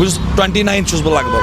29 چھُس بہٕ لگ بگ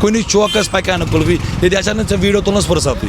کُنہِ چوکس پکان کُلفی ییٚتہِ آسان نہٕ ژےٚ ویڈیو تُلنس فرصتٕے.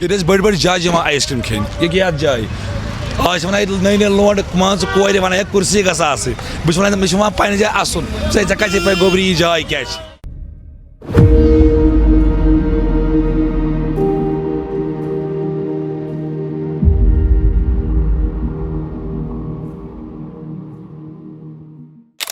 ییٚتہِ ٲسۍ بٔڑۍ بٔڑۍ جایہِ یِوان آیِس کریم کھیٚنہِ. یہِ کیٛاہ جاے آز چھِ ونان ییٚتہِ نٔے نٔے لونڈ مان ژٕ کورِ ونان ہے کُرسی گژھِ آسٕنۍ. بہٕ چھُس ونان مےٚ چھُ وۄنۍ پننہِ جایہِ اَسُن. ژےٚ کتہِ چھے پاے گوٚبری یہِ جاے کیٛاہ چھِ.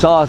100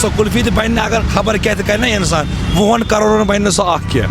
سۄ کُلفی تہِ بنہِ اگر خبر کیٛاہ تہِ کرِ نا انسان 1 کروڑن بنہِ نہٕ سۄ اکھ کینٛہہ.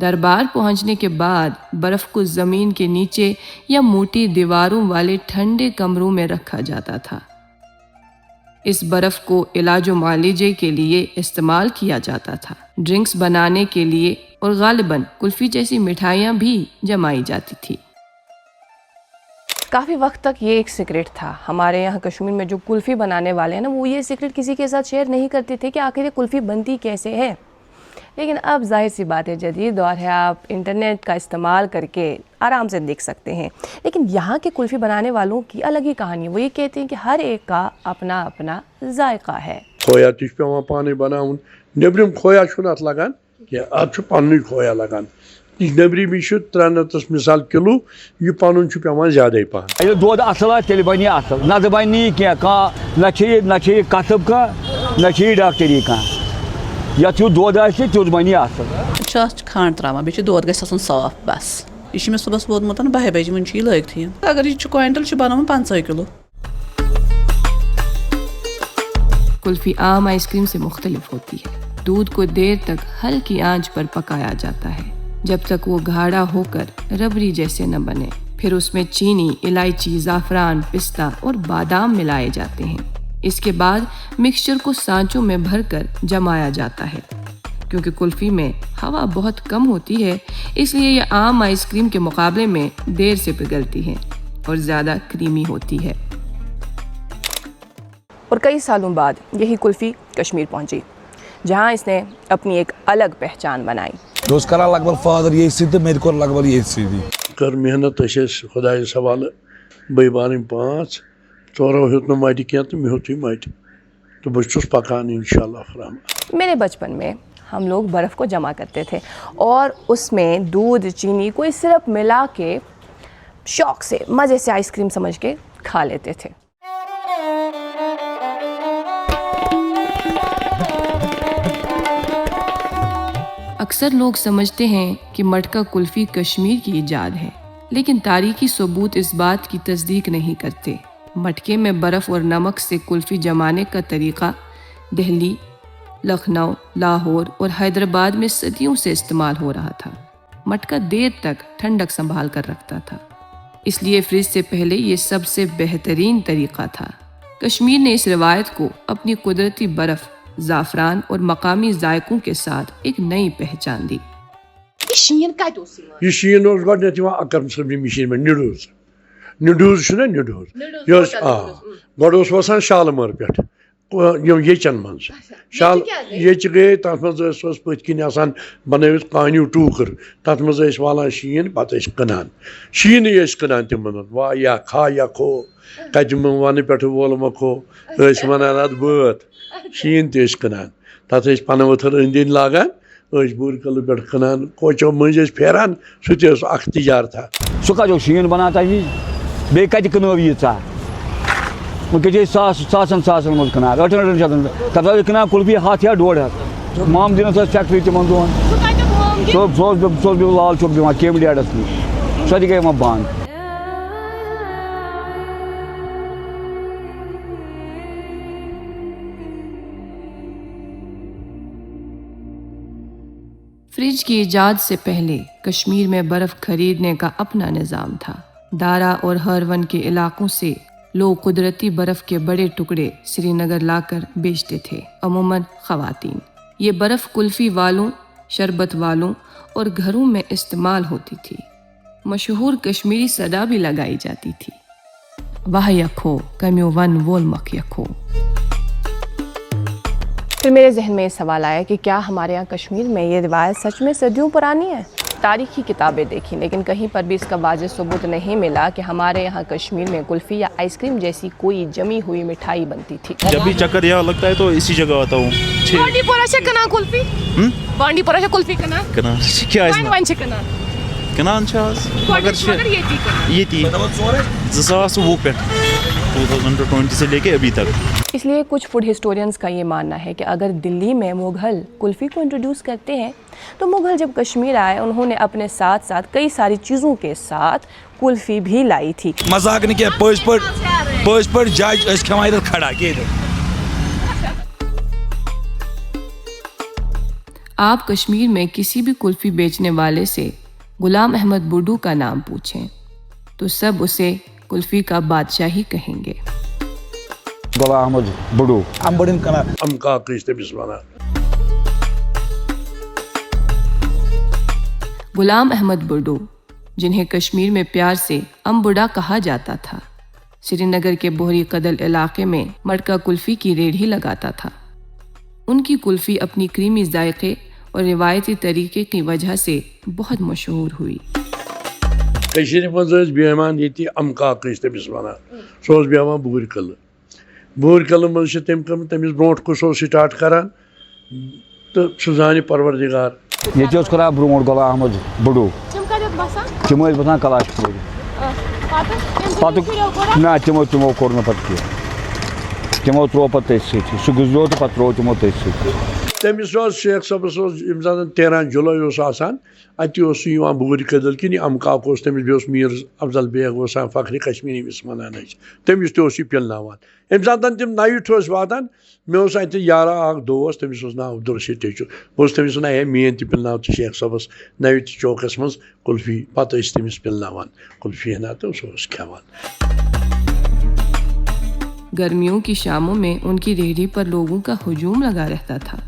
دربار پہنچنے کے بعد برف کو زمین کے نیچے یا موٹی دیواروں والے ٹھنڈے کمروں میں رکھا جاتا تھا۔ اس برف کو علاج و معالجے کے لیے استعمال کیا جاتا تھا، ڈرنکس بنانے کے لیے، اور غالباً کلفی جیسی مٹھائیاں بھی جمائی جاتی تھی۔ کافی وقت تک یہ ایک سیکرٹ تھا۔ ہمارے یہاں کشمیر میں جو کلفی بنانے والے ہیں نا، وہ یہ سیکرٹ کسی کے ساتھ شیئر نہیں کرتے تھے کہ آخر یہ کلفی بنتی کیسے ہے۔ لیکن اب ظاہر سی بات ہے، جدید دور ہے، آپ انٹرنیٹ کا استعمال کر کے آرام سے دیکھ سکتے ہیں۔ لیکن یہاں کے کلفی بنانے والوں کی الگ ہی کہانی ہے۔ وہ یہ کہتے ہیں کہ ہر ایک کا اپنا اپنا ذائقہ ہے۔ کھویا تہ پیوان پانے بناون، نیبرم کھویا چھُنہٕ اتھ لگان کینٛہہ، اتھ چھُ پننُے کھویا لگان۔ نیبرِمی چھُ 3 رٮ۪تس مثال کلو، یہ پنُن چھُ پیوان زیادے پہن۔ ییٚلہِ دۄد اصل آسہِ تیٚلہِ بنہِ یہِ اصل، نتہٕ بنہِ نہٕ یہِ کینٛہہ۔ کانٛہہ نہ چھِ یہِ کتھٕب کانٛہہ، نہ چھِ یہِ ڈاکٹری کانٛہہ۔ یتھ یُتھ دۄد آسہِ تیُتھ بنہِ یہِ اصل۔ چھُ اتھ کھنٛڈ تراوان، بیٚیہِ چھُ دۄد گژھِ آسُن صاف بس۔ یہ چھُ مےٚ صُبحس ووتمُت 12 بجے، وۄنۍ چھُ یہِ لٲگتھٕے۔ اگر یہِ چھُ کوینٹل چھُ بناوان 50 کلو۔ کلفی عام آئس کریم سے مختلف ہوتی ہے۔ دودھ کو دیر تک ہلکی آنچ پر پکایا جاتا ہے جب تک وہ گاڑھا ہو کر ربڑی جیسے نہ بنے۔ پھر اس میں چینی، الائچی، زعفران، پستہ اور بادام ملائے جاتے ہیں۔ اس کے بعد مکسچر کو سانچوں میں بھر کر جمایا جاتا ہے۔ کیونکہ کلفی میں ہوا بہت کم ہوتی ہے، اس لیے یہ عام آئس کریم کے مقابلے میں دیر سے پگھلتی ہے اور زیادہ کریمی ہوتی ہے۔ اور کئی سالوں بعد یہی کلفی کشمیر پہنچی، جہاں اس نے اپنی ایک الگ پہچان بنائی۔ مےٚ اوس کران لگ بھگ فادر ییٚتھۍ سۭتۍ تہٕ مےٚ تہِ کوٚر لگ بھگ ییٚتھۍ سۭتی۔ کٔر محنت، أسۍ ٲسۍ خۄدایَس حوالہٕ بٔے بارٕنۍ 5، 4 ہیوٚت نہٕ مَٹہِ کینٛہہ تہٕ مےٚ ہیوٚتُے مَٹہِ تہٕ بہٕ چھُس پکان انشاءاللہ رحمان۔ میرے بچپن میں ہم لوگ برف کو جمع کرتے تھے اور اس میں دودھ، چینی، کوئی سرپ ملا کے شوق سے مزے سے آئس کریم سمجھ کے کھا لیتے تھے۔ اکثر لوگ سمجھتے ہیں کہ مٹکا کلفی کشمیر کی ایجاد ہے، لیکن تاریخی ثبوت اس بات کی تصدیق نہیں کرتے۔ مٹکے میں برف اور نمک سے کلفی جمانے کا طریقہ دہلی، لکھنؤ، لاہور اور حیدرآباد میں صدیوں سے استعمال ہو رہا تھا۔ مٹکا دیر تک ٹھنڈک سنبھال کر رکھتا تھا، اس لیے فریج سے پہلے یہ سب سے بہترین طریقہ تھا۔ کشمیر نے اس روایت کو اپنی قدرتی برف، زعفران اور مقامی ذائقوں کے ساتھ ایک نئی پہچان دی۔ یہ شین اوس گۄڈنیٚتھ یِوان اکرم صٲبنہِ مِشیٖن منٛز نِڈوٗز چھُنا نِڈوٗز، یہِ اوس گۄڈٕ اوس وسان شالمٲر پٮ۪ٹھ یِم ییٚچن منٛز۔ ییٚچہِ گٔیے تتھ منٛز ٲس پٔتۍ کِنۍ آسان بنٲوِتھ کانیوٗ ٹوٗکر، تتھ منٛز ٲسۍ والان شیٖن، پتہٕ ٲسۍ کٕنان۔ شیٖنٕے ٲسۍ کٕنان تِمن، وایا کھا یا کھو، کتہِ ونہٕ پٮ۪ٹھٕ وول مکھو، ٲسۍ ونان اتھ بٲتھ۔ شیٖن تہِ ٲسۍ کٕنان، تتھ ٲسۍ پنہٕ ؤتھٕر أنٛدۍ أنٛدۍ لاگان، ٲسۍ بوٗرۍ کلہٕ پٮ۪ٹھ کٕنان، کوچو مٔنٛزۍ ٲسۍ پھیران، سُہ تہِ اوس اکھ تجارتھا۔ سُہ کتہِ اوس شیٖن بنان تمہِ وِزِ، بیٚیہِ کتہِ کٕنو ییٖژاہ؟ وٕنکٮ۪س چھِ أسۍ ساسن منٛز کٕنان، 800 شیٚتن، تتھ ٲسۍ کٕنان کُلفی 100 یا 150۔ محمدیٖنس ٲس فیکٹری تِمن دۄہن، سُہ اوس بیٚیہِ لال چوک دِوان کیمپ ڈیڈس نِش، سۄ تہِ گٔے وۄنۍ بنٛد۔ فریج کی ایجاد سے پہلے کشمیر میں برف خریدنے کا اپنا نظام تھا۔ دارا اور ہرون کے علاقوں سے لوگ قدرتی برف کے بڑے ٹکڑے سری نگر لا کر بیچتے تھے، عموماً خواتین۔ یہ برف کلفی والوں، شربت والوں اور گھروں میں استعمال ہوتی تھی۔ مشہور کشمیری صدا بھی لگائی جاتی تھی، واہ یکھو کمیو ون وول مکھ یکھو۔ پھر میرے ذہن میں یہ سوال آیا کہ کیا ہمارے یہاں کشمیر میں یہ روایت سچ میں صدیوں پرانی ہے؟ تاریخی کتابیں دیکھی لیکن کہیں پر بھی اس کا واضح ثبوت نہیں ملا کہ ہمارے یہاں کشمیر میں کلفی یا آئس کریم جیسی کوئی جمی ہوئی مٹھائی بنتی تھی۔ جب بھی چکر یہاں لگتا ہے تو اسی جگہ آتا ہوں۔ بانڈی پورہ سے کنا کلفی، بانڈی پورہ سے کلفی کنا کیا کنا کنان مگر یہ 2020 پہ 2020 سے لے کے ابھی تک۔ اس لیے کچھ فوڈ ہسٹورینز کا یہ ماننا ہے کہ اگر دلی میں مغل کلفی کو انٹروڈیوس کرتے ہیں تو مغل جب کشمیر آئے انہوں نے اپنے ساتھ ساتھ کئی ساری چیزوں کے ساتھ کلفی بھی لائی تھی۔ مذاق نہیں کیا، پٔزۍ پٲٹھۍ جج ٲسۍ کھٮ۪وان ییٚتٮ۪تھ کھڑا کیٚنٛہہ۔ آپ کشمیر میں کسی بھی کلفی بیچنے والے سے غلام احمد بڈو کا نام پوچھیں تو سب اسے کلفی کا بادشاہ ہی کہیں گے۔ غلام احمد بڈو امبڑین کنا ام کاک ٲسۍ تٔمِس وَنان۔ غلام احمد بڈو، جنہیں کشمیر میں پیار سے ام بڈا کہا جاتا تھا، سری نگر کے بوہری قدل علاقے میں مٹکا کلفی کی ریڑھی لگاتا تھا۔ ان کی کلفی اپنی کریمی ذائقے اور روایتی طریقے کی وجہ سے بہت مشہور ہوئی۔ کٔشیٖرِ منٛز ٲسۍ بیٚہوان ییٚتہِ ام کاک ٲسۍ تٔمِس وَنان، سُہ اوس بیٚہوان بوٗرۍ قلعہٕ۔ بوٗرۍ قلعہٕ منٛز چھِ تٔمۍ کٔرمٕژ، تٔمِس برونٛٹھ کُس اوس سٹاٹ کران تہٕ سُہ زانہِ پروردگار۔ یہ کران برونٛٹھ غلام احمد بڈو، تم ٲسۍ بسان کلاش پوٗرِ، پتہٕ نہ تمو کوٚر نہٕ پتہٕ کینٛہہ، تمو ترٛوو پتہٕ تٔتھۍ سۭتۍ، سُہ گُزریو تہٕ پتہٕ ترٛوو تمو تٔتھۍ سۭتۍ۔ تٔمِس اوس شیخ صٲبس اوس ییٚمہِ ساتہٕ 13 جُلاے اوس آسان، اَتہِ اوس سُہ یِوان بوٗرۍ قدل کِنۍ، یہِ ام کاک اوس تٔمِس، بیٚیہِ اوس میٖر افضل بیگ اوس آسان، فخرِ کشمیٖر ییٚمِس وَنان ٲسۍ، تٔمِس تہِ اوس یہِ پِلناوان۔ ییٚمہِ ساتہٕ تِم نَوِٹھ ٲسۍ واتان، مےٚ اوس اَتہِ یارا اکھ دوس، تٔمِس اوس ناو عبدالرشیٖد ٹیچو، بہٕ اوسُس تٔمِس وَنان ہے میٛٲنۍ تہِ پِلناو ژٕ شیخ صٲبس نَوِٹھ چوکس منٛز کُلفی، پتہٕ ٲسۍ تٔمِس پِلناوان کُلفی ہنا تہٕ سُہ اوس کھٮ۪وان۔ گرمیوں کی شاموں میں ان کی ریڑھی پر لوگوں کا ہجوم لگا رہتا تھا۔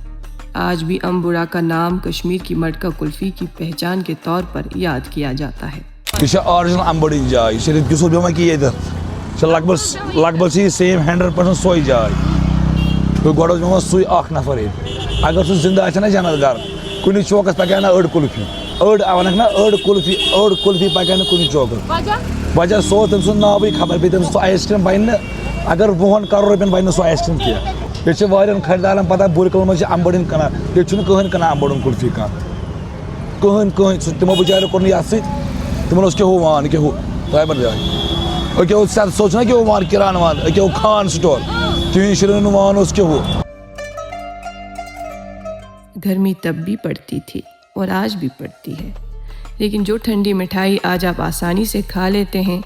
آج بھی ام بڈا کا نام کشمیر کی مٹکا کلفی کی پہچان کے طور پر یاد کیا جاتا ہے۔ یہ آرجنل امبڑین جائے، یہ شریف کس بیوان کی یہ لگ بھگ سیم 100% سوئی جائے۔ گوڑ بیوان سوئی اخ نفر، اگر سہ زندہ آ نا جنت گر، کن چوکس پکہ نا أڑ کلفی، ونک نا أڑ کلفی پکہ نا کن چوکس، وجہ سو تم سن ناوی خبر، بیٚیہِ تم سہ آیس کریم بن اگر 20 کرور رۄپین بن سہ آیس کریم کینٛہہ۔ یہ واریاہن خریدارن پتہ بوٗرۍ قلعہٕ منٛز امبڑین کٕنان، ییٚتہِ چھُنہٕ کٕہٕنۍ کٕنان امبڑن کلفی کٕہٕنۍ تمو بچارو کوٚر نہٕ یتھ سۭتۍ، تمن اوس کیٛاہ ہُہ وان کیٛاہ ہُہ طیبر جاے، أکیٛاہ اوس سو چھُنہ کیٛاہ وان کران وان، أکیٛاہ خان سٹور، تِہنٛدِ شُرٮ۪ن وان اوس کیٛاہ ہُہ۔ گرمی تب بھی پڑتی تھی اور آج بھی پڑتی ہے، لیکن جو ٹھنڈی مٹھائی آج آپ آسانی سے کھا لیتے ہیں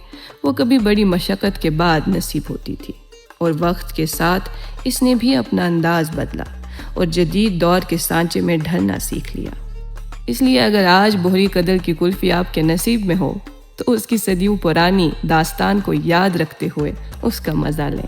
وہ کبھی بڑی مشقت کے بعد نصیب ہوتی تھی، اور وقت کے ساتھ اس نے بھی اپنا انداز بدلا اور جدید دور کے سانچے میں ڈھلنا سیکھ لیا۔ اس لیے اگر آج بوہری قدل کی کلفی آپ کے نصیب میں ہو تو اس کی صدیوں پرانی داستان کو یاد رکھتے ہوئے اس کا مزہ لیں۔